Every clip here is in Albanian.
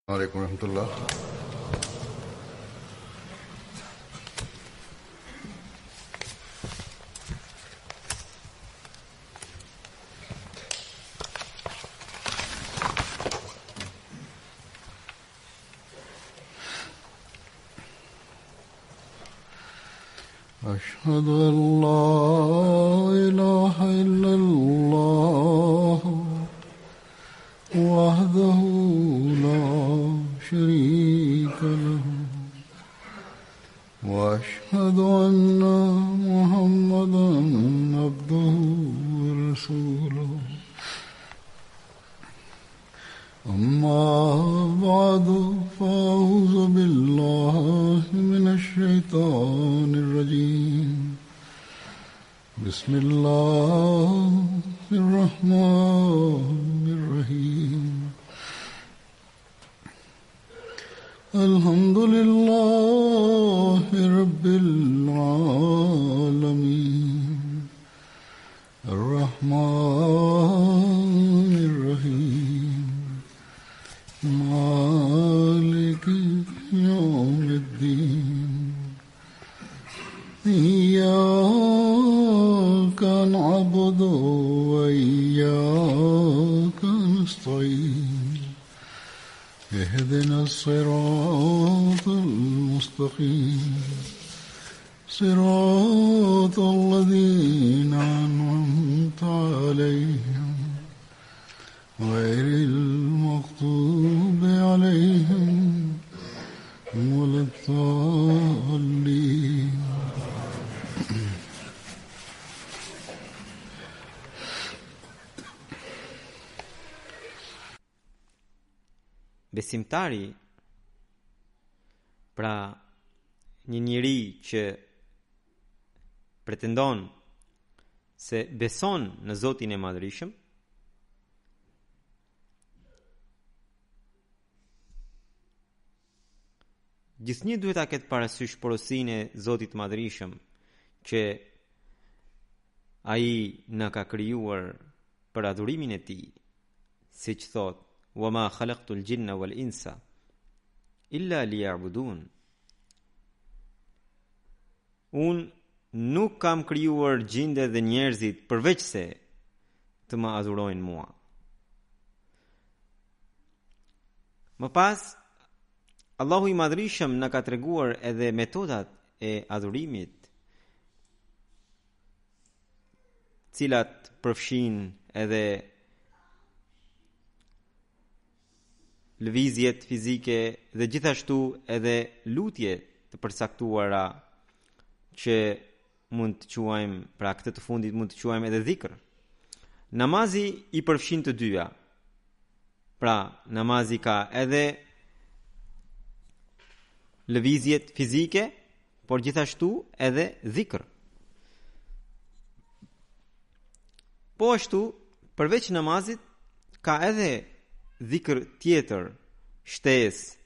Alaikum warahmatullah. أشهد أن لا إله إلا الله وحده لا شريك له وأشهد أن محمدا عبده ورسوله أما بعد فأعوذ بالله من الشيطان الرجيم بسم الله الرحمن الرحيم الحمد لله رب العالمين الرحمن الرحيم مالك يوم الدين إياك نعبد وإياك نستعين اهدنا الصراط المستقيم صراط الذين أنعمت عليهم غير المغضوب عليهم ولا الضالين. Besimtari, pra një njeri që pretendon se beson në Zotin e Madhërisëm, gjithnjë duhet ta ketë parasysh porosinë e Zotit të Madhërisëm që ai na ka krijuar për adhurimin e tij, siç thotë وَمَا خَلَقْتُ الْجِنَّ وَالْإِنسَ إِلَّا لِيَعْبُدُونَ. Unë nuk kam krijuar gjindet dhe njerëzit përveç se të më adhurojnë mua. Më pas, Allahu i Madhërisëm na ka treguar edhe metodat e adhurimit, cilat përfshin edhe lëvizjet fizike dhe gjithashtu edhe lutje të përcaktuara që mund të quajmë, pra këtë të fundit mund të quajmë edhe dhikr. Namazi i përfshin të dyja. Pra, namazi ka edhe lëvizjet fizike, por gjithashtu edhe dhikr. Po ashtu, përveç namazit, ka edhe dhikr tjetër, shtesë,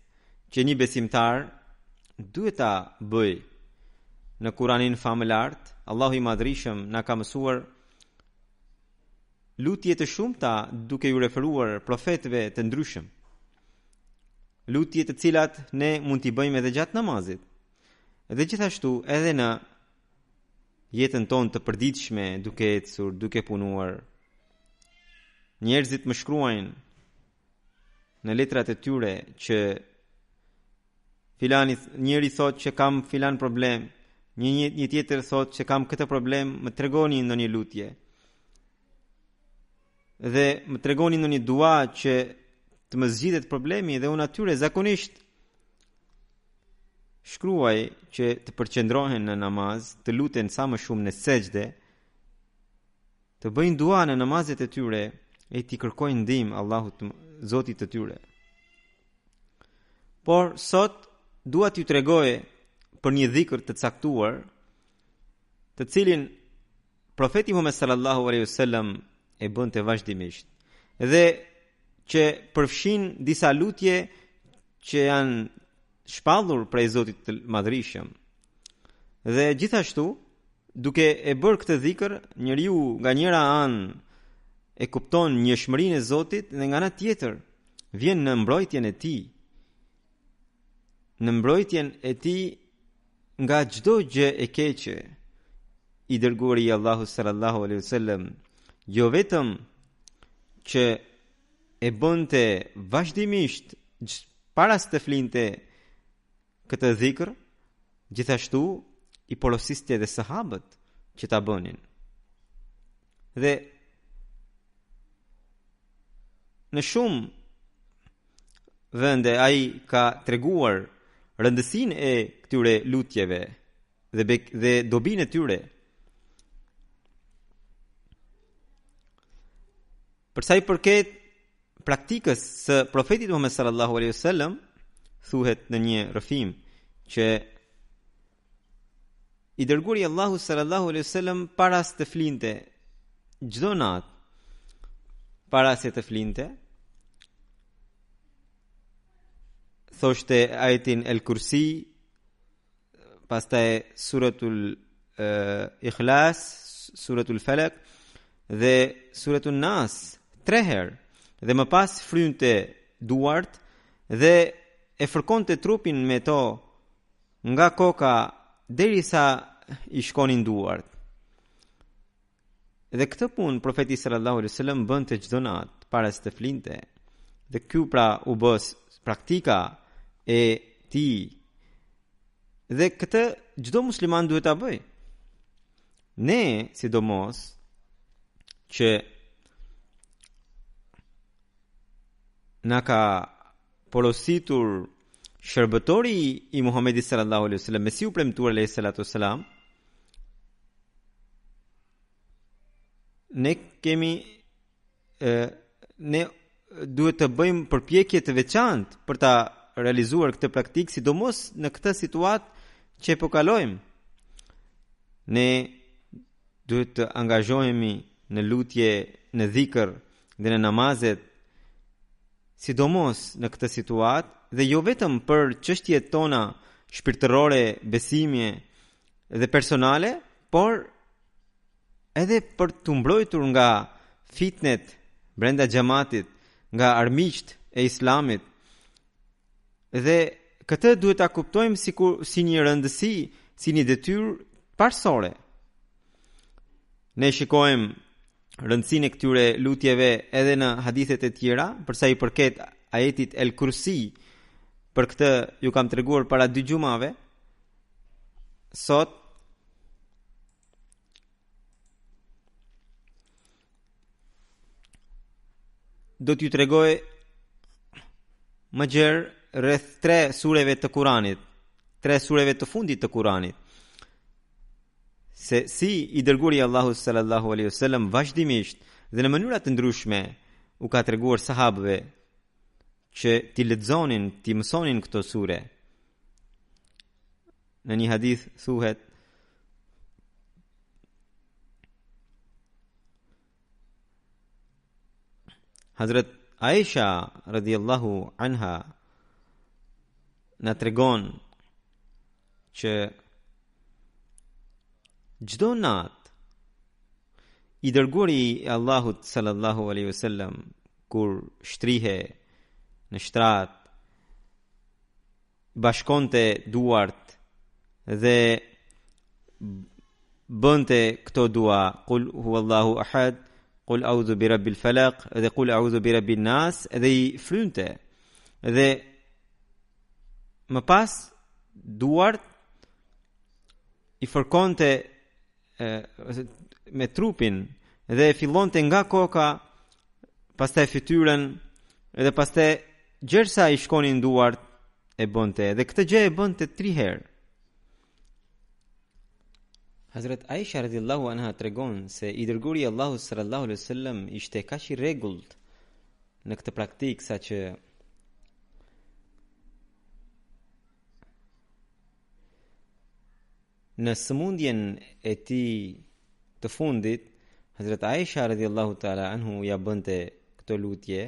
që një besimtar duhet ta bëj. Në Kuranin famëlart, Allahu i Madhërisëm na ka mësuar lutje të shumta duke ju referuar profetëve të ndryshëm. Lutje të cilat ne mund t'i bëjmë edhe gjatë namazit. Dhe gjithashtu edhe në jetën tonë të përditshme, duke ecur, duke punuar. Njerëzit më shkruajnë në letrat e tyre që njëri thot që kam filan problem, një tjetër thot që kam këtë problem, më tregoni ndonjë lutje. Dhe më tregoni ndonjë dua që të më zgjidhet problemi, dhe unë atyre zakonisht shkruaj që të përqendrohen në namaz, të luten sa më shumë në sejdë, të bëjnë dua në namazet e tyre e t'i kërkojnë ndihmë Allahut, Zotit të tyre. Por sot dua t'ju tregoj për një dhikr të caktuar, të cilin profeti Muhammed sallallahu alaihi wasallam e bënte vazhdimisht, dhe që përfshin disa lutje që janë shpallur prej Zotit të Madhërisëm. Dhe gjithashtu, duke e bërë këtë dhikr, njeriu nga njëra anë e kupton njëshmërinë e Zotit dhe nga ana tjetër vjen në mbrojtjen e tij në mbrojtjen e tij nga çdo gjë e keqe. I dërguari i Allahut sallallahu alaihi wasallam jo vetëm që e bënte vazhdimisht para se të flinte këtë dhikr, gjithashtu i porosiste edhe sahabët që ta bënin. Dhe në shumë vende ai ka treguar rëndësinë e këtyre lutjeve dhe dobinë e tyre. Për sa i përket praktikës së profetit Muhammed sallallahu alaihi wasallam, thuhet në një rrëfim që i dërguari i Allahut sallallahu alaihi wasallam para se të flinte çdo natë, para se të flinte, thoshte ajetin El Kursi, pastaj suratul Ikhlas, suratul Falaq dhe suratul Nas 3 herë, dhe më pas frynte duart dhe e fërkonte trupin me to nga koka derisa i shkonin duart. Dhe këtë punë profeti sallallahu alaihi wasallam bënte çdo natë para se të flinte. Dhe ky pra u bës praktika e tij. Dhe këtë çdo musliman duhet ta bëjë. Ne, sidomos, që na ka porositur shërbëtori i Muhamedit sallallahu alaihi wasallam, Mesiu premtuar alayhi salatu wasalam, ne duhet të bëjmë përpjekje të veçantë për ta realizuar këtë praktikë, sidomos në këtë situatë që po kalojmë. Ne duhet të angazhohemi në lutje, në dhikr dhe në namazet, sidomos në këtë situatë, dhe jo vetëm për çështjet tona shpirtërore, besimie dhe personale, por edhe për të mbrojtur nga fitnet brenda xhamatit, nga armiqt e Islamit. Dhe këtë duhet ta kuptojmë si një rëndësi, si një detyrë parsore. Ne shikojmë rëndësinë e këtyre lutjeve edhe në hadithet e tjera, për sa i përket ajetit El Kursi. Për këtë ju kam treguar para 2 gjumave. Sot do t'ju tregoj më gjerë rreth 3 sureve të Kuranit, 3 sureve të fundit të Kuranit, se si i dërguari i Allahut sallallahu alaihi wasallam vazhdimisht dhe në mënyra të ndryshme u ka treguar sahabëve që ti lexonin, ti mësonin këto sure. Në një hadith thuhet: Hazrat Aisha radhiyallahu anha na tregon që çdo natë i dërguari i Allahut sallallahu alaihi wasallam kur shtrihe në shtrat, bashkonte duart dhe bënte këto dua: Qul huwallahu ahad, Qul a'udhu bi rabbil falaq, dhe Qul a'udhu bi rabbin nas, dhe i frynte. Dhe më pas duart i fërkonte me trupin dhe fillonte nga koka, pastaj fytyrën, dhe pastaj gjersa i shkonin duart e bënte. Dhe këtë gjë e bënte 3 herë. Hazrat Aisha radhiyallahu anha tregon se i dërguari i Allahut sallallahu alaihi wasallam ishte kaq i rregullt në këtë praktikë, saqë në sëmundjen e tij të fundit, Hazrat Aisha radhiyallahu ta'ala anhu ja bënte këtë lutje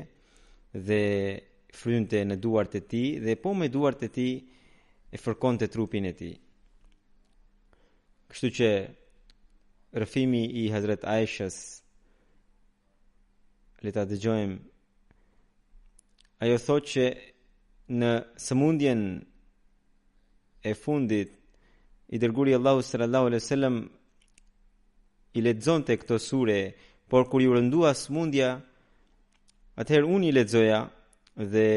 dhe frynte në duart e tij dhe po me duart e tij e fërkonte trupin e tij. Kështu që rëfimi i Hazrat Aishës, le ta dëgjojmë, ajo thot që në sëmundjen e fundit i dërguari Allahu sallallahu alaihi wasallam i lexonte këto sure, por kur i rëndua smundja, atëherë unë i lexoja dhe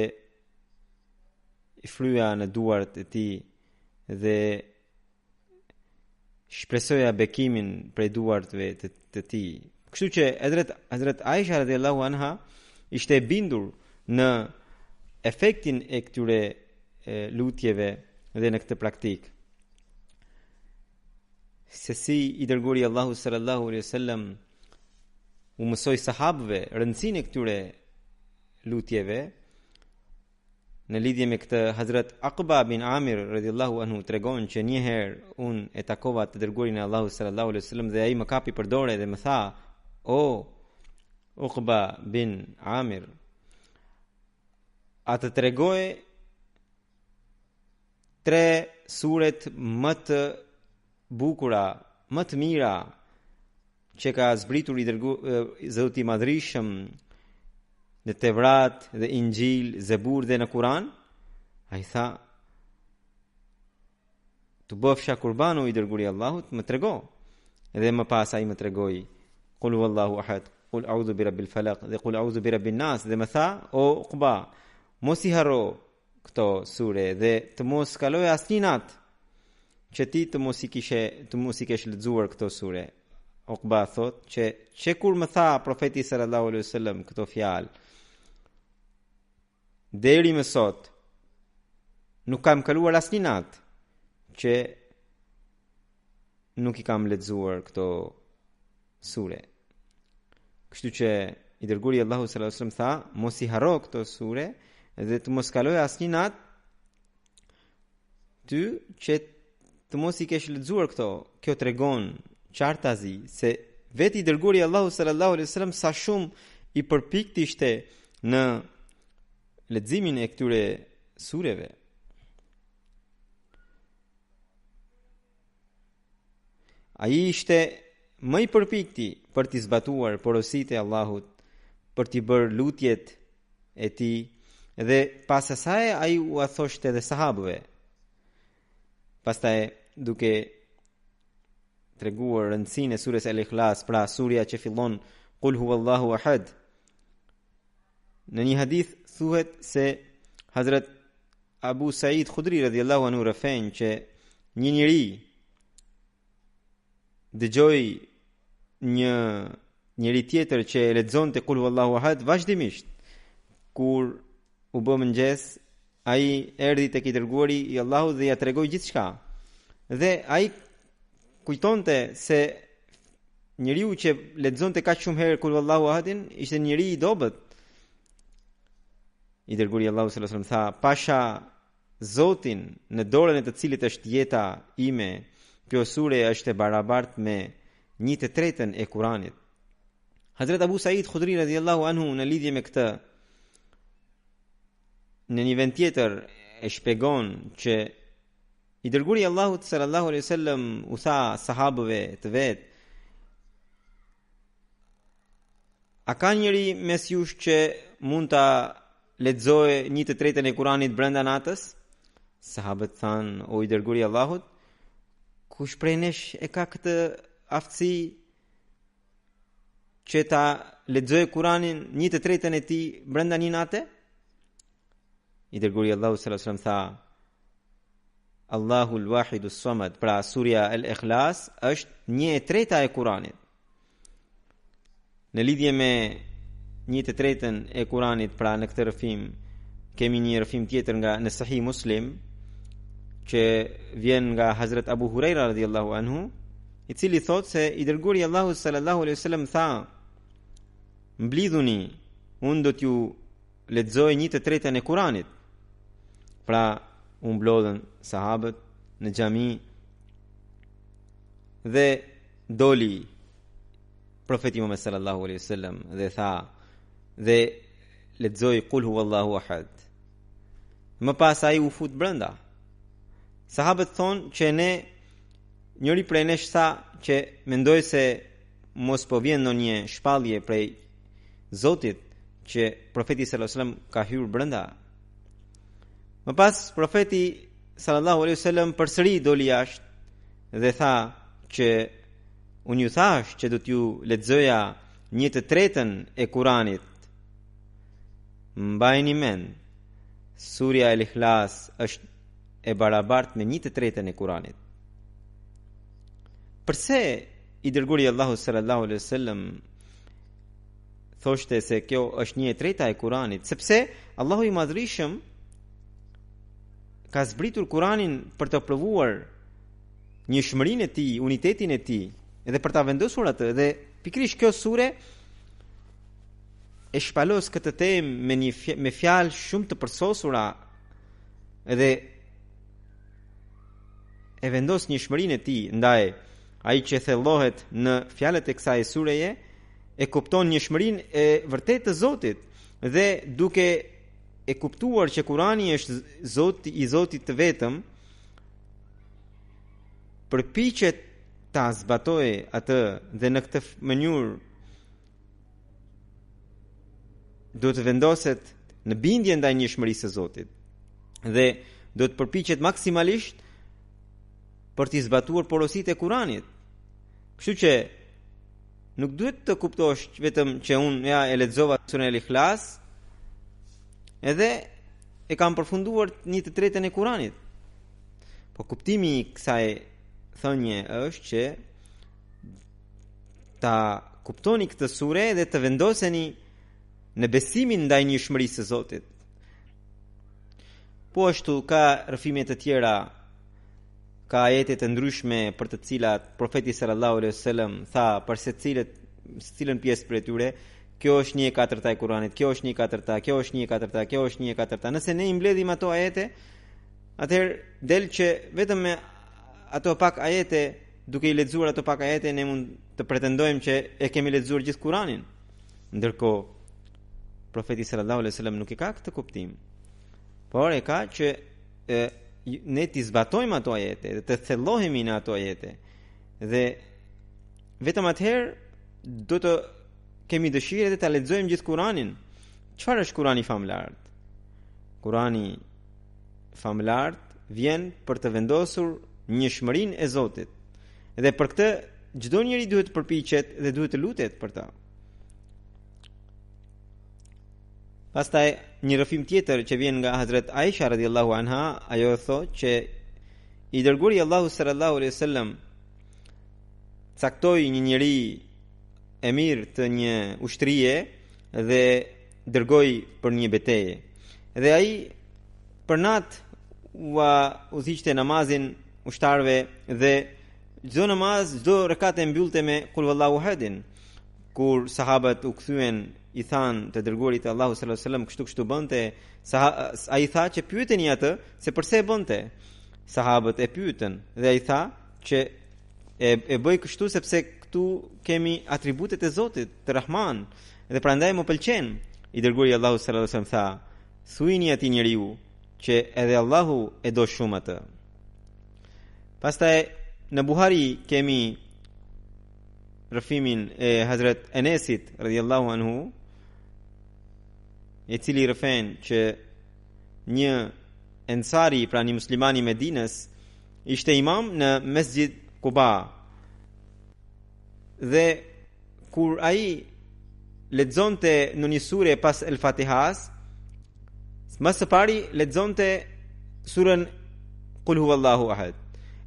i frya në duart e tij dhe shpresoja bekimin prej duartve të tij. Kështu që Hazrat Aisha radhiyallahu anha ishte e bindur në efektin e këtyre lutjeve dhe në këtë praktik. Se si i dërguari Allahu sallallahu alaihi wasallam u mësoi sahabëve rëndësinë e këtyre lutjeve. Në lidhje me këtë, Hazrat Aqba bin Amir radhiyallahu anhu tregon që një herë unë e takova të dërguarin e Allahu sallallahu alaihi wasallam dhe ai më kapi për dorë dhe më tha: "O Uqba bin Amir, a të tregoj 3 suret më të bukura, më të mira që ka zbritur i Zoti i Madhrishëm në Tevrat dhe Injil, Zebur dhe në Kur'an?" Ai tha: "Të bëfsha kurbanu i dërguari i Allahut, më trego." Dhe më pas ai më tregoi: "Qul huwallahu ahad, qul a'udhu birabbil falaq dhe qul a'udhu birabbin nas." Dhe më tha: "O Uqba, mos i harro këto sure dhe të mos kaloj asnjë natë që ti të mos i kesh lexuar këto sure." Uqba thot që kur më tha profeti sallallahu alaihi wasallam këto fjalë, deri më sot nuk kam kaluar asnjë natë që nuk i kam lexuar këto sure. Kështu që i dërguari Allahu sallallahu alaihi wasallam tha: "Mos i harro këto sure dhe të mos kaloj asnjë natë ty që të mos i kesh lexuar këto." Kjo tregon qartazi se veti i dërguari Allahu sallallahu alaihi wasallam sa shumë i përpikt ishte në leximin e këtyre sureve. Ai ishte më i përpikti për t'i zbatuar porositë e Allahut, për t'i bërë lutjet e tij dhe pas asaj ai u thoshte edhe sahabëve. Pastaj duke treguar rëndësinë e surës Al-Ikhlas, pra surja që fillon Qul huwallahu ahad. Në një hadith thuhet se Hazrat Abu Said Khudri radhiyallahu anhu rëfen që një njeri dëgjoi njëri tjetër që lexonte Qul huwallahu ahad vazhdimisht. Kur u bë mëngjes, ai erdhi tek i dërguari i Allahut dhe ja tregoi gjithçka. Dhe ai kujtonte se njeriu që lexonte kaq shumë herë Qul huwallahu ahadin ishte njeri i dobët. I dërguari i Allahut sallallahu alaihi wasallam tha: "Pasha Zotin në dorën e të cilit është jeta ime, kjo sure është e barabartë me 1/3 e Kuranit." Hazrat Abu Said Khudri radhiyallahu anhu në lidhje me këtë, në një vend tjetër e shpjegon që i dërguari i Allahut sallallahu alaihi wasallam u tha sahabëve të vet: "A ka njëri mes jush që mund ta lexojë 1/3 e Kuranit brenda natës?" Sahabët thanë: "O i dërguari i Allahut, kush prej nesh e ka këtë aftësi që ta lexojë Kuranin 1/3 e tij brenda një nate?" I dërguari i Allahut sallallahu alaihi wasallam tha: "Allahu al-Wahidus Samad", pra surja Al-Ikhlas është 1/3 e Kuranit. Në lidhje me 1/3 e Kuranit, pra në këtë rrëfim kemi një rrëfim tjetër nga në Sahih Muslim që vjen nga Hazrat Abu Huraira radhiyallahu anhu, i cili thot se i dërguari i Allahut sallallahu alaihi wasallam tha: "Mblidhuni, unë do t'ju lexoj 1/3 e Kuranit." Pra u mblodhen sahabët në xhami dhe doli profeti Muhammed sallallahu alaihi wasallam dhe tha dhe lexoi Qul huwallahu ahad. Më pas ai u fut brenda. Sahabët thonë që njëri prej nesh tha që mendoj se mos po vjen ndonjë shpallje prej Zotit që profeti sallallahu alaihi wasallam ka hyrë brenda. Më pas profeti sallallahu alaihi wasallam përsëri doli jashtë dhe tha që unë ju thash që do t'ju lexoja 1/3 e Kuranit. Mbajini mend, surja El-Ikhlas është e barabartë me 1/3 e Kuranit. Përse i dërguari Allahu sallallahu alaihi wasallam thoshte se kjo është 1/3 e Kuranit? Sepse Allahu i Madhrishëm ka zbritur Kuranin për të provuar njëshmërinë e tij, unitetin e tij, edhe për ta vendosur atë. Dhe pikërisht kjo sure e shpalos këtë temë me fjalë shumë të përsosura edhe e vendos njëshmërinë e tij. Ndaj ai që thellohet në fjalët e kësaj sureje e kupton njëshmërinë e vërtetë të Zotit, dhe duke e kuptuar që Kurani është i Zotit të vetëm, përpiqet ta zbatojë atë dhe në këtë mënyrë do të vendoset në bindje ndaj njëshmërisë së Zotit dhe do të përpiqet maksimalisht për të zbatuar porositë e Kuranit. Kështu që nuk duhet të kuptosh vetëm që unë ja e lexova surën El-Ikhlas edhe e kam përfunduar 1/3 e Kuranit. Po kuptimi i kësaj thënie është që ta kuptoni këtë sure dhe të vendoseni në besimin ndaj njëshmërisë së Zotit. Po ashtu ka rrëfime të tjera, ka ajete të ndryshme për të cilat profeti sallallahu alaihi wasallam tha për secilën pjesë prej tyre, kjo është 1/4 e Kuranit, kjo është 1/4, kjo është 1/4, kjo është 1/4. Nëse ne i mbledhim ato ajete, atëherë del që vetëm me ato pak ajete, duke i lexuar ato pak ajete, ne mund të pretendojmë që e kemi lexuar gjithë Kuranin. Ndërkohë profeti sallallahu alaihi wasallam nuk e ka këtë kuptim, por e ka që ne t'i zbatojmë ato ajete dhe të thellohemi në ato ajete, dhe vetëm atëherë do të kemi dëshirë dhe ta lexojmë gjithë Kuranin. Çfarë është Kurani famlart? Kurani famlart vjen për të vendosur njëshmërinë e Zotit, dhe për këtë çdo njeri duhet të përpiqet dhe duhet të lutet për ta. Pastaj një rrëfim tjetër që vjen nga Hazrat Aisha radhiyallahu anha, ajo thotë që i dërguari Allahu sallallahu alaihi wasallam caktoi një njeri emir të një ushtrie dhe dërgoi për një betejë. Dhe ai për natë u dhiqte namazin ushtarëve dhe çdo namaz, çdo rekat e mbyllte me kul wallahu ahadin. Kur sahabët u kthyen, i thanë të dërguarit të Allahu sallallahu alaihi wasallam kështu bënte, ai tha që pyeteni atë se pse e bënte. Sahabët e pyetën dhe ai tha që e bëj kështu sepse këtu kemi atributet e Zotit, të Rahman, dhe prandaj më pëlqen. I dërguari Allahu sallallahu alaihi wasallam tha: "Thuini atij njeriu që edhe Allahu e do shumë atë." Pastaj në Buhari kemi rrëfimin e Hazrat Enesit radhiyallahu anhu, i cili rrëfen që një ensari, pra një muslimani i Medinës, ishte imam në Mesjid Quba. Dhe kur ai lexonte në një sure pas El-Fatihas, më së pari lexonte surën Qul huwallahu ahad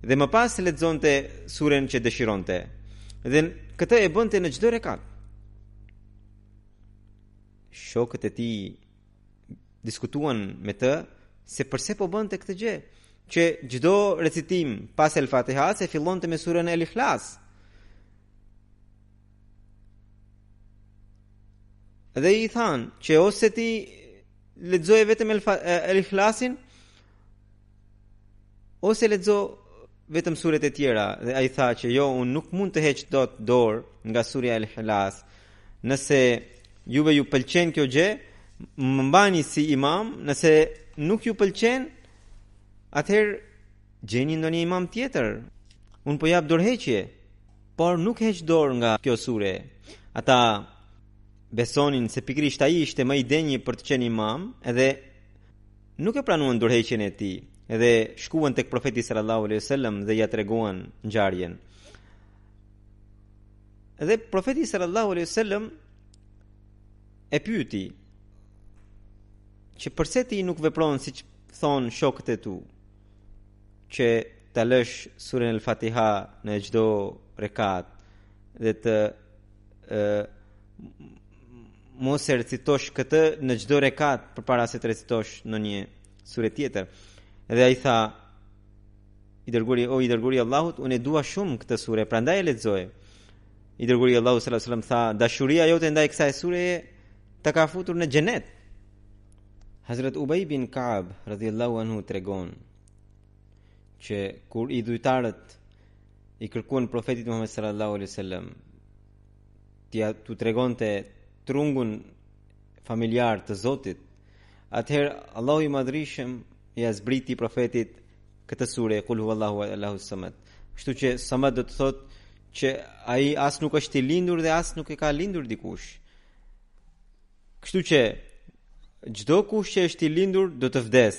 dhe më pas lexonte surën që dëshironte. Dhe këtë e bënte në çdo rekat. Shokët e tij diskutuan me të se pse po bënte këtë gjë, që çdo recitim pas El-Fatihas e fillonte me surën El-Ikhlas. Dhe i thanë që ose ti lexoje vetëm El-Ikhlasin ose lexo vetëm suret e tjera. Dhe ai tha që jo, unë nuk mund të heq dot dorë nga surja El-Ikhlas. Nëse juve ju pëlqen kjo gjë, më mbani si imam. Nëse nuk ju pëlqen, atëherë gjeni ndonjë imam tjetër. Unë po jap dorëheqje, por nuk heq dorë nga kjo sure. Ata besonin se pikërisht ai ishte më i denjë për të qenë imam, edhe nuk e pranuan dorëheqjen e tij. edhe shkuan tek profeti sallallahu alaihi wasallam dhe ja treguan ngjarjen. Edhe profeti sallallahu alaihi wasallam e pyeti që pse ti nuk vepron siç thon shokët e tu, që ta lësh surën al-Fatiha në çdo rekat dhe të mos e recitosh këtë në çdo rekat përpara se të recitosh në një sure tjetër. Edhe ai tha, i dërguari i Allahut, unë e dua shumë këtë sure, prandaj e lexoj. I dërguari i Allahut sallallahu alaihi wasallam tha, dashuria jote ndaj kësaj sureje ta ka futur në xhenet. Hazrat Ubay bin Ka'b radhiyallahu anhu tregon që kur i dhujtarët i kërkuan profetit Muhammed sallallahu alaihi wasallam tu tregonte trungun familjar të Zotit, atëherë Allahu i Madhrishëm ja zbriti profetit këtë sure Qul huwallahu Allahu samad. Kështu që samad do të thotë që ai as nuk është i lindur dhe as nuk e ka lindur dikush. Kështu që çdo kush që është i lindur do të vdes,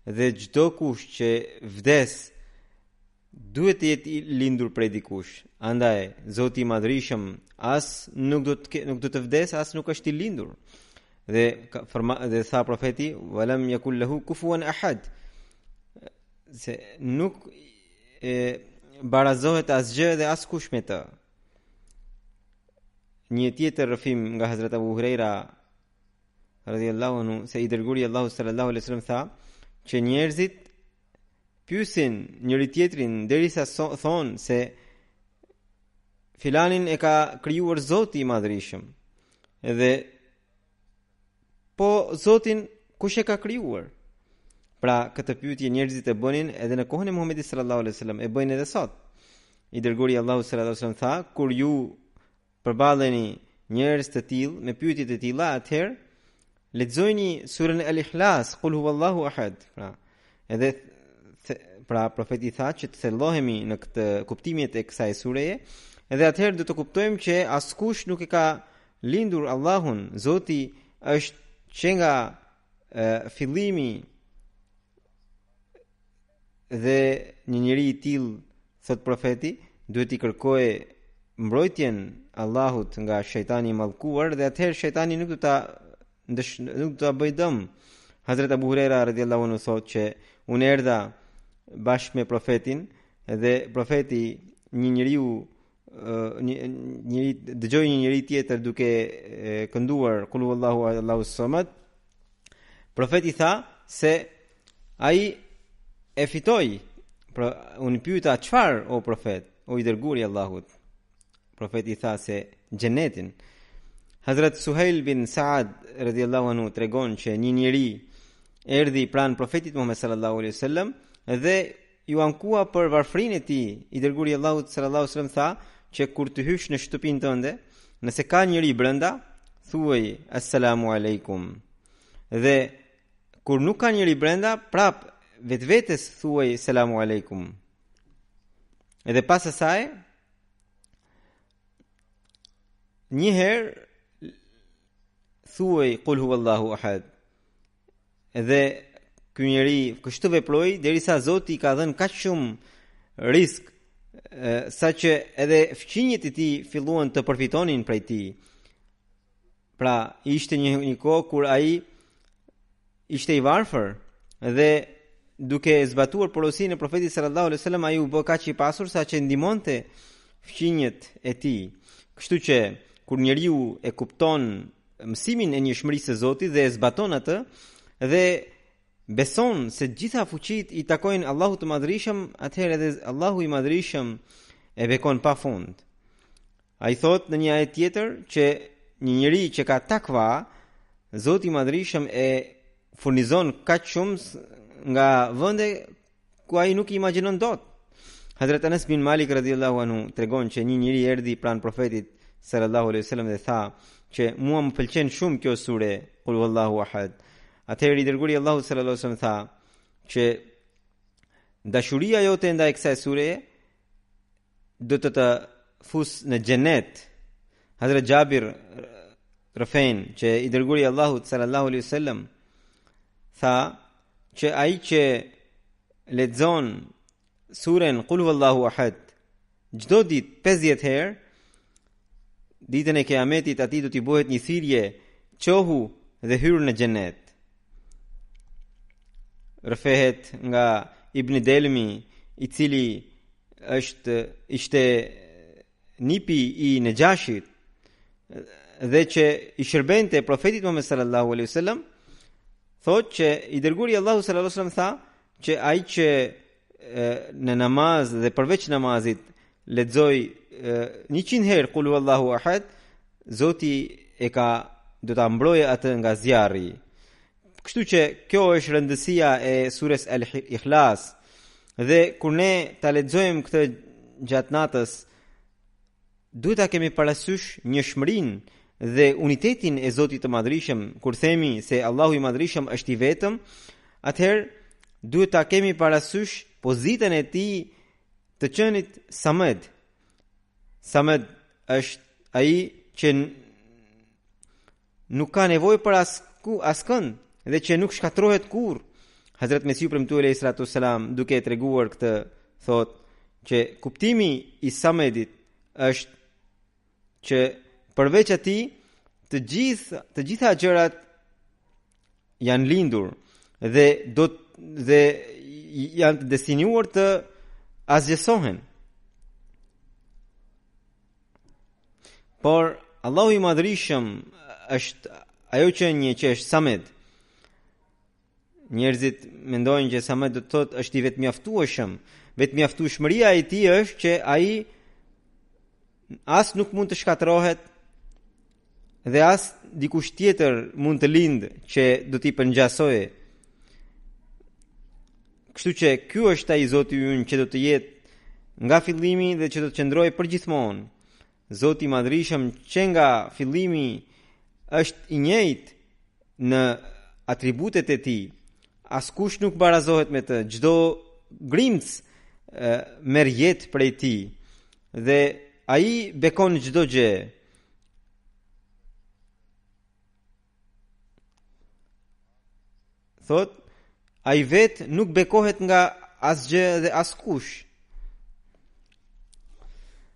dhe çdo kush që vdes duhet të jetë i lindur prej dikush. Andaj Zoti i Madhrishëm as nuk do të vdes, as nuk është i lindur. Dhe tha profeti, walam yakul lahu kufuwan ahad, se nuk barazohet asgjë dhe askush me të. Një tjetër rrëfim nga Hazrat Abu Huraira radhiyallahu anhu, se i dërguari Allahu sallallahu alaihi wasallam tha që njerëzit pyesin njëri tjetrin derisa thonë se filanin e ka krijuar Zoti i Madhrishëm. Edhe po Zotin kush e ka krijuar? Pra këtë pyetje njerëzit e bënin edhe në kohën e Muhamedit sallallahu alaihi wasallam, e bëjnë edhe sot. I dërguari Allahu sallallahu alaihi wasallam tha, kur ju përballeni njerëz të tillë me pyetje të tilla, atëherë lexojini surën Al-Ikhlas, Qul huwallahu ahad. Pra profeti tha që të thellohemi në këtë kuptimet e kësaj sureje, edhe atëherë do të kuptojmë që askush nuk e ka lindur Allahun. Zoti është që nga fillimi, dhe një njeri i tillë, thot profeti, duhet i kërkojë mbrojtjen Allahut nga shejtani i mallkuar, dhe atëherë shejtani nuk do ta bëjë dëm. Hazrat Abu Huraira radhiyallahu anhu thotë që unë erdha bashkë me profetin, dhe profeti dëgjoi një njeri tjetër duke kënduar Qul huwallahu Allahu samad. Profeti tha se ai e fitoi. Unë pyeta, çfarë o profet, o i dërguari i Allahut? Profeti tha se xhenetin. Hazrat Suhail bin Saad radhiyallahu anhu tregon që një njeri erdhi pranë profetit Muhammed sallallahu alaihi wasallam dhe ju ankua për varfrinë e tij. I dërguari i Allahut sallallahu alaihi wasallam tha që kur të hysh në shtëpinë tënde, nëse ka njëri brenda, thuaj assalamu alaikum. Dhe kur nuk ka njëri brenda, prap vetvetes thuaj selamu alaikum. Edhe pas asaj, një herë thuaj Qul huwallahu ahad. Edhe ky njeri kështu veproi derisa Zoti i ka dhënë kaq shumë risk, saqë edhe fqinjet e tij filluan të përfitonin prej tij. Pra ishte një kohë kur ai ishte i varfër, dhe duke zbatuar porosinë e profetit sallallahu alaihi wasallam, ai u bë kaq i pasur saqë ndihmonte fqinjet e tij. Kështu që kur njeriu e kupton mësimin e njëshmërisë së Zotit dhe e zbaton atë dhe beson se gjitha fuqit i takojnë Allahut të Madhrishëm, atëherë edhe Allahu i Madhrishëm e bekon pafund. Ai thot në një ajet tjetër që një njeri që ka takva, Zoti i Madhrishëm e furnizon kaq shumë nga vende ku ai nuk i imagjinon dot. Hazrat Anas bin Malik radhiyallahu anhu tregon që një njeri erdhi pranë profetit sallallahu alaihi wasallam dhe tha që mua më pëlqen shumë kjo sure Qul huwallahu ahad. Atëherë i dërguari Allahu sallallahu alaihi wasallam tha që dashuria jote ndaj kësaj sure do të fus në xhenet. Hazrat Jabir rëfen që i dërguari Allahu sallallahu alaihi wasallam tha që ai që lexon surën Qul huwallahu ahad çdo ditë 50 herë, ditën e Kiametit atij do t'i bëhet një thirrje, qohu dhe hyr në xhenet. Rëfehet nga Ibn Delmi, i cili ishte nipi i Nejashit dhe që i shërbente profetit Muhammed sallallahu alaihi wasallam, thotë që i dërguari Allahu sallallahu alaihi wasallam tha që ai që në namaz dhe përveç namazit lexoj 100 herë Qul huwallahu ahad, Zoti do ta mbrojë atë nga zjarri. Kështu që kjo është rëndësia e surës Al-Ikhlas. Dhe kur ne ta lexojmë këtë gjatë natës, duhet ta kemi parasysh njëshmërinë dhe unitetin e Zotit të Madhërisëm. Kur themi se Allahu i Madhërisëm është i vetëm, atëherë duhet ta kemi parasysh pozitën e tij të qenit Samed. Samed është ai që nuk ka nevojë për askënd dhe që nuk shkatrohet kur. Hazrat Mesiu premtuar alayhi salatu wasalam duke treguar këtë thotë që kuptimi i Samedit është që përveç atij të gjitha gjërat janë lindur dhe janë të destinuar të asgjësohen. Por Allahu i Madhërisëm është ajo që është Samed. Njerëzit mendojnë që Samed do të thotë është i vetmjaftueshëm. Vetmjaftueshmëria e tij është që ai as nuk mund të shkatërrohet dhe as dikush tjetër mund të lindë që do t'i përngjasojë. Kështu që ky është ai Zoti ynë që do të jetë nga fillimi dhe që do të qëndrojë përgjithmonë. Zoti i Madhërisëm që nga fillimi është i njëjtë në atributet e tij. Askush nuk barazohet me të. Çdo grimc merr jetë prej tij dhe ai bekon çdo gjë. Thot, ai vet nuk bekohet nga asgjë dhe askush.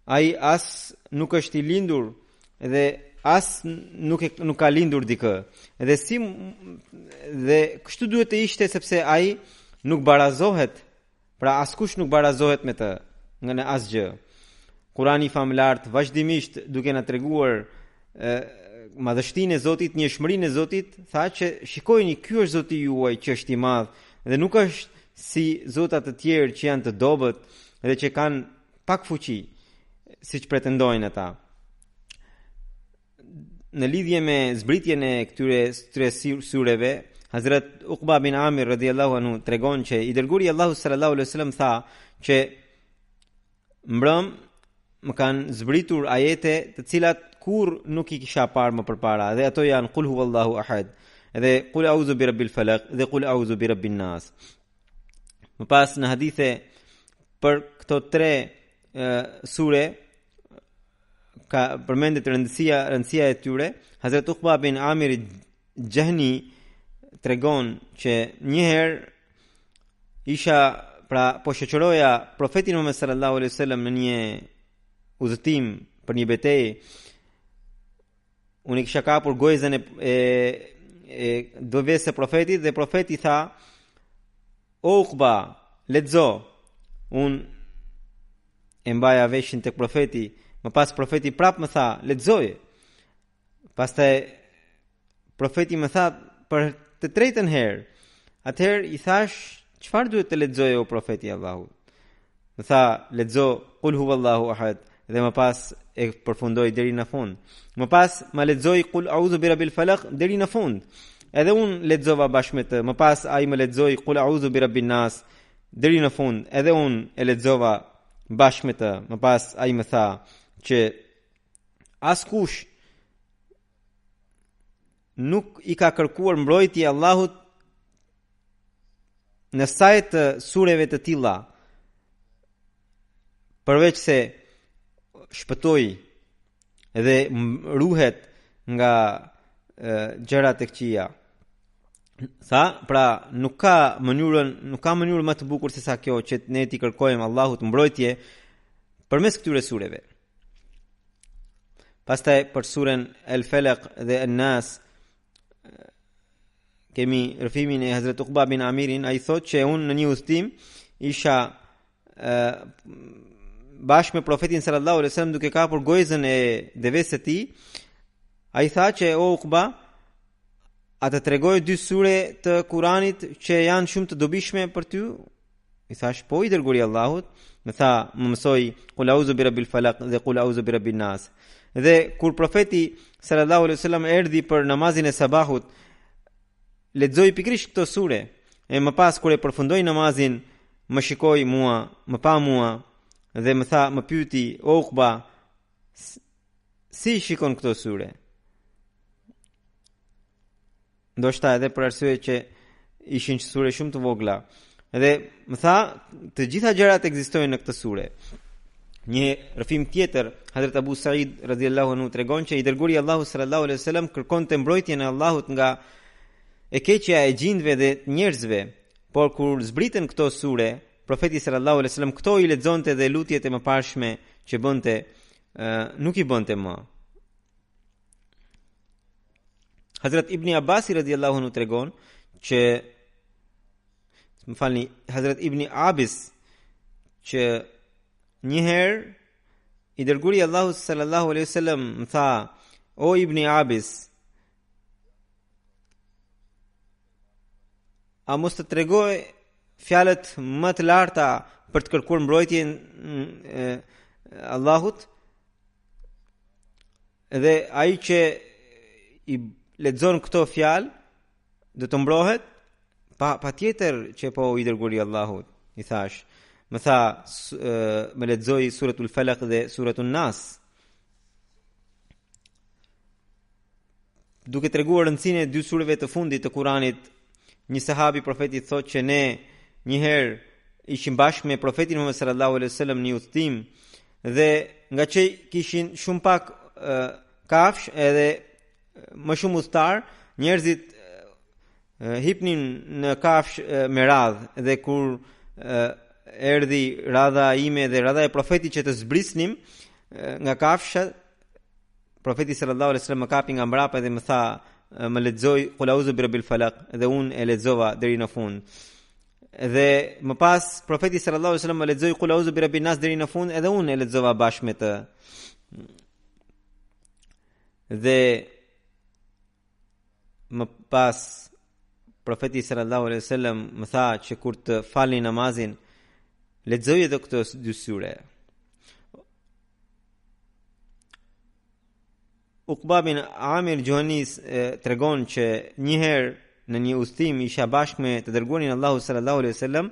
Ai as nuk është i lindur dhe as nuk ka lindur dikë. Dhe kështu duhet të ishte sepse ai nuk barazohet, pra askush nuk barazohet me të nga në asgjë. Kurani famlart vazhdimisht duke na treguar madhështinë e Zotit, njëshmërinë e Zotit, tha që shikojini, ky është Zoti juaj që është i madh dhe nuk është si zotat të tjerë që janë të dobët dhe që kanë pak fuqi, siç pretendojnë ata. Në lidhje me zbritjen e këtyre sureve, Hazrat Uqba bin Amir radhiyallahu anhu tregon që i dërguari Allahu sallallahu alaihi wasallam tha që mbrëm më kanë zbritur ajete të cilat kur nuk i kisha parë më përpara, dhe ato janë Qul huwallahu ahad, dhe Qul a'udhu bi rabbil falaq, dhe Qul a'udhu bi rabbin nas. Më pas në hadithe për këto tre sure ka përmendet rëndësia e tyre. Hazrat Uqba bin Amir Jahni tregon që njëherë isha, pra po shoqëroja profetin Muhammed sallallahu alaihi wasallam në një udhëtim për një betejë. Unë kisha kapur gojzën e dëvesë e profetit dhe profeti tha: "O Uqba, lexo." Unë e mbaja veshin tek profeti. Më pas profeti prap më tha: "Lexoje." Pastaj profeti më tha për të tretën herë. Atëherë i thash: "Çfarë duhet të lexoje o profeti i Allahut?" Më tha: "Lexo Qul huwallahu ahad." Dhe më pas e përfundoi deri në fund. Më pas ma lexoi Qul a'udhu bi rabbil falaq deri në fund. Edhe unë lexova bashkë me të. Më pas ai më lexoi Qul a'udhu bi rabbin nas deri në fund. Edhe unë e lexova bashkë me të. Më pas ai më tha që askush nuk i ka kërkuar mbrojtje Allahut në sajt të sureve të tilla, përveç se shpëtoi dhe ruhet nga gjërat e këqija. Tha, pra nuk ka mënyrë më të bukur se sa kjo që ne t'i kërkojmë Allahut mbrojtje përmes këtyre sureve. Pastaj për surën El Falaq dhe El Nas kemi rëfimin e Hazrat Uqba bin Amirin. Ai thotë që unë në një udhtim isha bashkë me profetin sallallahu alaihi wasallam duke kapur gojzën e devës së tij. Ai tha që o Uqba, a të tregoj 2 sure të Kuranit që janë shumë të dobishme për ty? I thash, po, i dërguari i Allahut. Më tha, më mësoj Qul a'udhu bi rabbil falaq dhe Qul a'udhu bi rabbin nas. Dhe kur profeti sallallahu alaihi wasallam erdhi për namazin e sabahut, lexoi pikërisht këto sure. E më pas kur e përfundoi namazin, më shikoi mua, më pa mua dhe më tha, më pyeti, o Uqba, si shikon këto sure? Ndoshta edhe për arsye që ishin sure shumë të vogla. Dhe më tha, të gjitha gjërat ekzistojnë në këtë sure. Një rëfim tjetër, Hazrat Abu Sa'id radhiyallahu anhu tregon që i dërguari Allahu sallallahu alaihi wasallam kërkonte mbrojtjen e Allahut nga e keqja e gjindve dhe njerëzve, por kur zbritën këto sure, profeti sallallahu alaihi wasallam këto i lexonte dhe lutjet e mëparshme që bënte nuk i bënte më. Hazrat Ibn Abbas radhiyallahu anhu tregon që Hazrat Ibn Abis që një herë i dërguari Allahu sallallahu alaihi wasallam më tha, o Ibn Abis, a mos të tregoj fjalët më të larta për të kërkuar mbrojtjen Allahut? Dhe ai që i lexon këto fjalë do të mbrohet? Pa tjetër që po, i dërguari i Allahut. I thash, më tha, më lexoj suratul Falaq dhe suratul Nas. Duke treguar rëndësinë e 2 sureve të fundit të Kuranit, një sahabi profetit thotë që ne një herë ishim bashkë me profetin Muhammed sallallahu alaihi wasallam në udhtim dhe nga që kishin shumë pak kafsh edhe më shumë udhëtar, njerëzit hipnin në kafsh me radhë dhe kur erdhi radha ime dhe radha e profetit që të zbrisnim nga kafshat, profeti sallallahu alaihi wasallam më kapi nga mbrapa dhe më tha, më lexoj Qul a'udhu bi rabbil falaq dhe unë e lexova deri në fund. Dhe më pas profeti sallallahu alaihi wasallam më lexoi Qul a'udhu bi rabbin nas deri në fund edhe unë e lexova bashkë me të. Dhe më pas profeti sallallahu alaihi wasallam më tha që kur të falni namazin lexoj edhe këto 2 sure. Uqba bin Amir Juhanis tregon që një herë në një udhtim isha bashkë me të dërguarin Allahu sallallahu alaihi wasallam,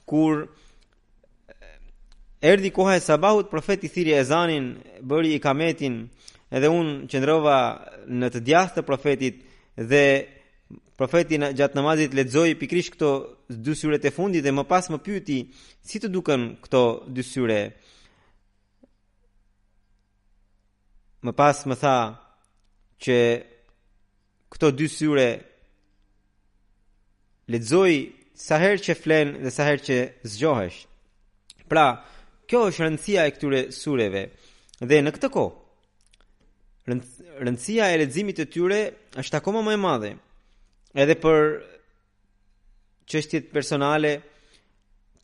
kur erdhi koha e sabahut, profeti thiri ezanin, bëri ikametin, edhe unë qëndrova në të djathtë të profetit dhe profeti gjatë namazit lexoi pikërisht këto 2 syret e fundit dhe më pas më pyeti, si të duken këto 2 syre? Më pas më tha që këto 2 syre lexoj sa herë që flen dhe sa herë që zgjohesh. Pra, kjo është rëndësia e këtyre sureve. Dhe në këtë kohë, rëndësia e leximit të tyre është akoma më e madhe. Edhe për çështjet personale,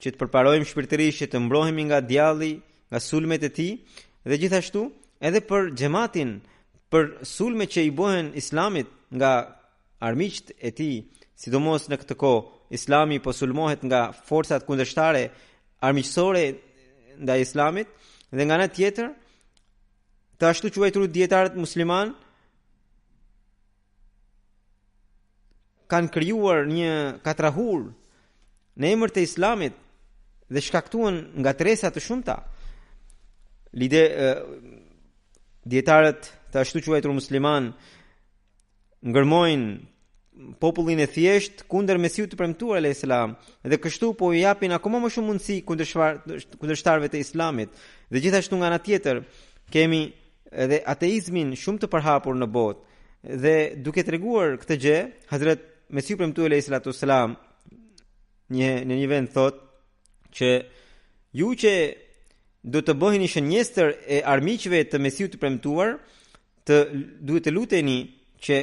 që të përparojmë shpirtërisht, që të mbrohemi nga djalli, nga sulmet e tij, dhe gjithashtu edhe për xhamatin, për sulmet që i bëhen Islamit nga armiqt e tij, sidomos në këtë kohë Islami po sulmohet nga forcat kundërshtare armiqësore ndaj Islamit, dhe nga ana tjetër, të ashtu quajtur dietarët musliman kanë krijuar një katrahur në emër të Islamit dhe shkaktuan ngatresa të shumta. Dietarët të ashtu quajtur musliman ngërmojnë popullin e thjesht kundër Mesiut të premtuar alayhis salam dhe kështu po i japin akoma më shumë mundësi kundërshtarëve të Islamit. Dhe gjithashtu nga ana tjetër kemi edhe ateizmin shumë të përhapur në botë. Dhe duke treguar këtë gjë, Hazrat Mesiu premtuar alayhi salatu wasalam në një vend thot që ju që do të bëheni shënjestër e armiqve të Mesiut të premtuar, duhet të luteni që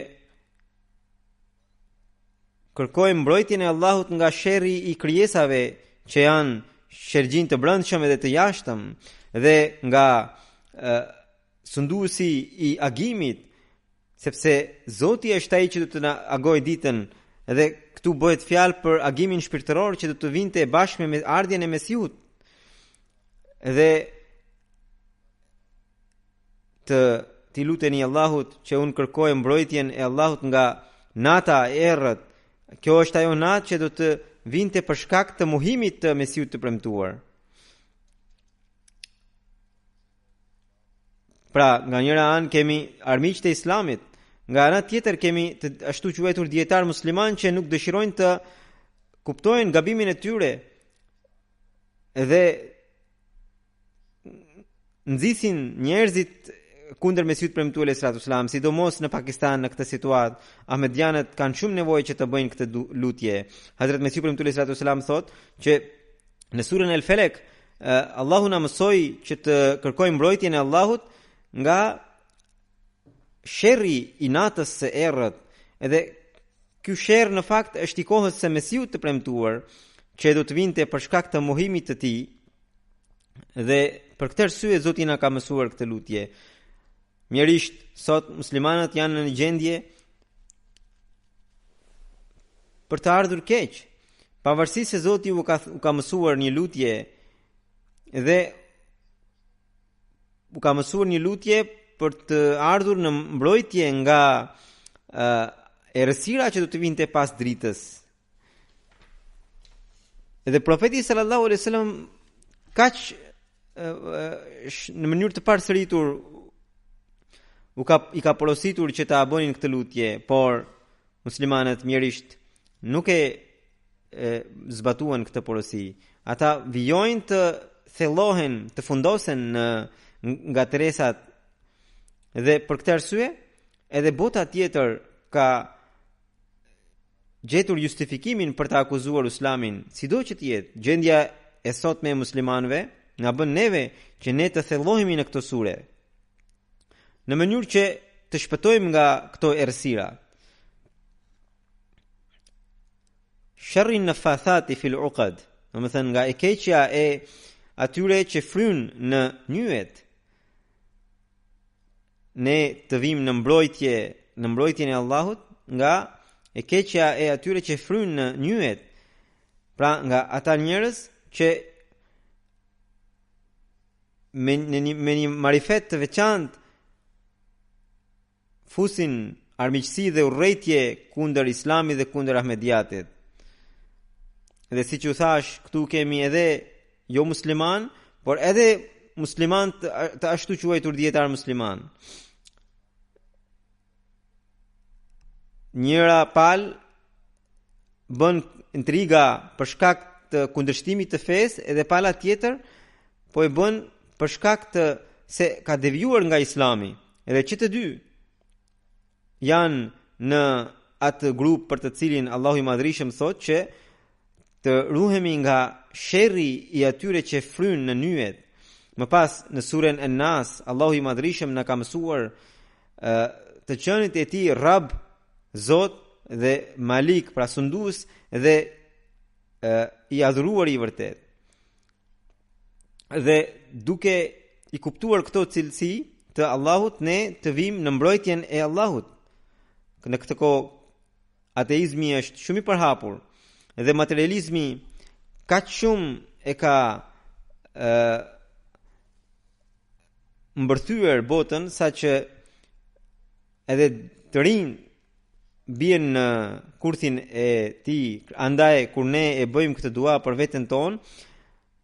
kërkojmë mbrojtjen e Allahut nga sherri i krijesave që janë shergjin të brendshëm edhe të jashtëm dhe nga sunduesi i agimit, sepse Zoti është ai që do të na agojë ditën, edhe këtu bëhet fjalë për agimin shpirtëror që do të vinte bashkë me ardhjen e Mesiut. Dhe të luteni Allahut që unë kërkoj mbrojtjen e Allahut nga nata e errët. Kjo është ajo natë që do të vinte për shkak të mohimit të Mesiut të premtuar. Pra, nga njëra anë kemi armiqtë e Islamit, nga ana tjetër kemi të ashtu quajtur dietar musliman që nuk dëshirojnë të kuptojnë gabimin e tyre dhe nxisin njerëzit kundër Mesiut premtuar alayhi salatu wasalam, sidomos në Pakistan në këtë situatë. Ahmedianët kanë shumë nevojë që të bëjnë këtë lutje. Hazrat Mesiu premtuar alayhi salatu wasalam thot që në surën El-Felek Allahu na mësoi që të kërkojmë mbrojtjen e Allahut nga sherri i natës së errët. Edhe ky sherr në fakt është i kohës së Mesiut të premtuar, që do të vinte për shkak të mohimit të tij. Dhe për këtë arsye Zoti na ka mësuar këtë lutje. Mjerisht, sot muslimanët janë në një gjendje për të ardhur keq, pavarësisht se Zoti u ka mësuar një lutje dhe u ka mësuar një lutje për të ardhur në mbrojtje nga errësira që do të vinte pas dritës. Edhe profeti sallallahu alaihi wasallam kaq në mënyrë të parsëritur i ka porositur që ta bënin këtë lutje, por muslimanët mjerisht nuk e zbatuan këtë porosi. Ata vijojnë të thellohen, të fundosen nga tërësat, dhe për këtë arsye edhe bota tjetër ka gjetur justifikimin për të akuzuar Islamin, sido që të jetë. Gjendja e sotme e muslimanëve na bën neve që ne të thellohemi në këtë sure, në mënyrë që të shpëtojmë nga këto errësira. Sharrin nafathati fil uqad, domethënë nga e keqja e atyre që fryn në nyjet. Ne të vim në mbrojtjen e Allahut nga e keqja e atyre që fryn në nyjet. Pra nga ata njerëz që me një marifet të veçantë fusin armiqësi dhe urrëtie kundër Islamit dhe kundër Ahmediatit. Dhe siç u thash, këtu kemi edhe jo musliman, por edhe musliman të ashtu quajtur dietar musliman. Njëra pal bën intriga për shkak të kundërshtimit të fesë, edhe pala tjetër po e bën për shkak të se ka devijuar nga Islami. Edhe që të dy janë në atë grup për të cilin Allahu i Madhrishëm thot që të ruhemi nga sherri i atyre që fryn në nyjet. Më pas në surën An-Nas Allahu i Madhrishëm na ka mësuar të qenit e tij Rabb, Zot dhe Malik, pra sundues dhe i adhuruar i vërtet. Dhe duke i kuptuar këto cilësi të Allahut, ne të vim në mbrojtjen e Allahut. Në këtë kohë ateizmi është shumë i përhapur dhe materializmi kaq shumë e ka mbërthyer botën, saqë edhe të rinj bien në kurthin e tij. Andaj kur ne e bëjmë këtë dua për veten tonë,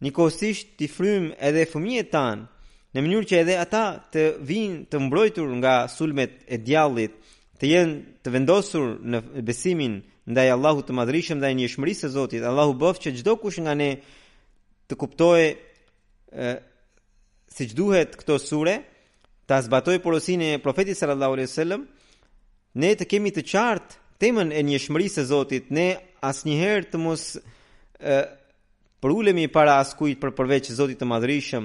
nikosisht t'i frym edhe fëmijët tanë, në mënyrë që edhe ata të vinë të mbrojtur nga sulmet e djallit, të jenë të vendosur në besimin ndaj Allahut të Madhrishëm dhe njëshmërisë së Zotit. Allahu bëft që çdo kush nga ne të kuptojë siç duhet këto sure, ta zbatojë porosinë e profetit sallallahu alaihi wasallam, ne të kemi të qartë temën e njëshmërisë së Zotit, ne asnjëherë të mos për ulemi para askujt përveç Zotit të Madhërisëm,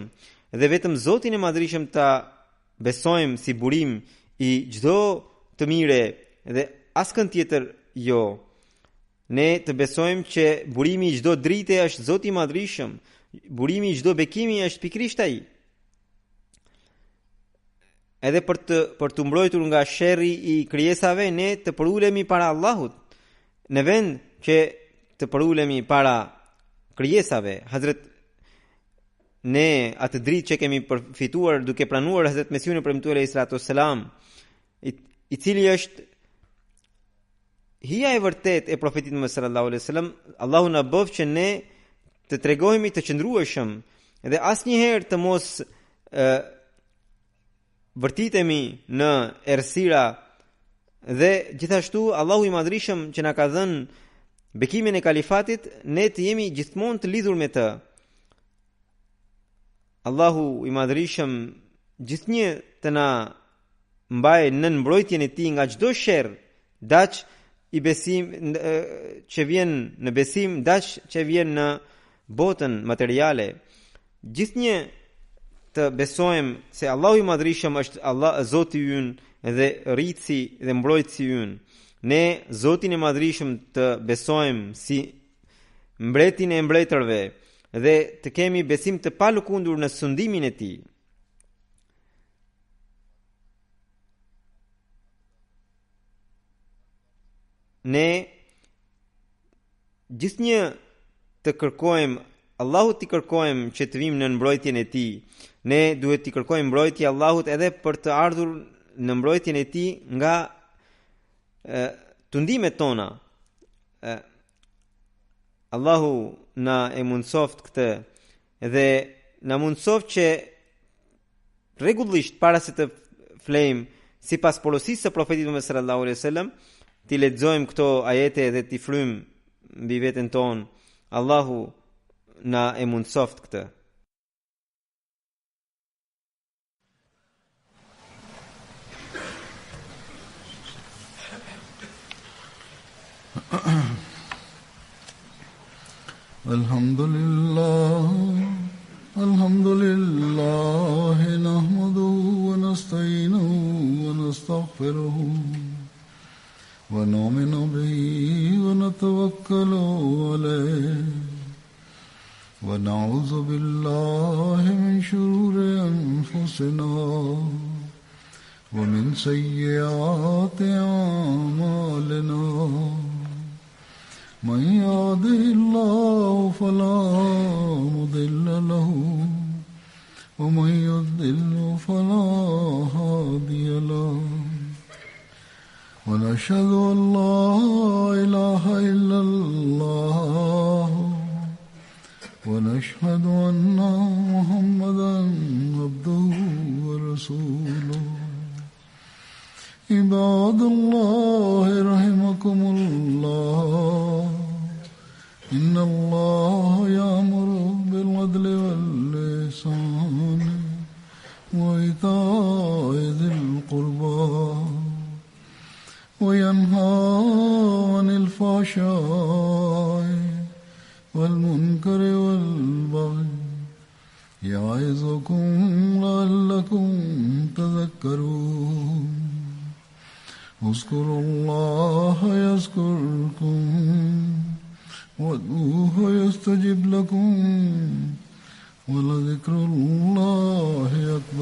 dhe vetëm Zotin e Madhërisëm ta besojmë si burim i çdo të mire dhe askën tjetër jo. Ne të besojmë që burimi i çdo drite është Zoti i Madhërisëm, burimi i çdo bekimi është pikërisht ai. Edhe për të mbrojtur nga sherri i krijesave, ne të përulemi para Allahut, në vend që të përulemi para krijesave. Ne atë dritë që kemi përfituar duke pranuar Hazrat Mesiun e premtuar alayhi salatu wassalam, i cili është hija e vërtet e profetit Muhammed sallallahu alaihi wasallam, Allahu na bëf që ne të tregohemi të qëndrueshëm dhe asnjëherë të mos vërtitemi në errësira, dhe gjithashtu Allahu i Madhërisëm që na ka dhënë bekimin e kalifatit, ne të jemi gjithmonë të lidhur me të. Allahu i Madhërisëm gjithnjë të na mbajë në mbrojtjen e tij nga çdo sherr, daç i besim që vjen në besim, daç që vjen në botën materiale. Gjithnjë të besojmë se Allahu i Madhërisëm është Allah, Zoti ynë dhe rritësi dhe mbrojtësi ynë. Ne Zotin e Madhërisëm të besojmë si mbretin e mbretërve dhe të kemi besim të palëkundur në sundimin e tij. Ne gjithnjë të kërkojmë Allahut, t'i kërkojmë që të vim në mbrojtjen e tij. Ne duhet t'i kërkojmë mbrojtje Allahut edhe për të ardhur në mbrojtjen e tij nga tundimet tona. Allahu na e mundsoft këtë dhe na mundsoft që rregullisht para se të flejmë sipas porosisë së profetit Muhammed sallallahu alaihi wasallam, ti lexojmë këto ajete dhe ti frym mbi veten tonë. Allahu na e mundsoft këtë. Alhamdulillah nahmaduhu wa nasta'inuhu wa nastaghfiruhu wa nu'minu bihi wa natawakkalu alayhi wa na'udhu billahi min shururi anfusina wa min sayyiati a'malina. من يهده الله فلا مضل له ومن يضلل فلا هادي له ونشهد أن لا إله إلا الله ونشهد أن محمدا عبده ورسوله. عباد الله رحمكم الله إن الله يأمر بالعدل والإحسان وإيتاء ذي القربى وينهى عن الفحشاء والمنكر والبغي يعظكم لعلكم تذكرون. اذكروا الله يذكركم وادعوه يستجب لكم ولذكر الله أكبر.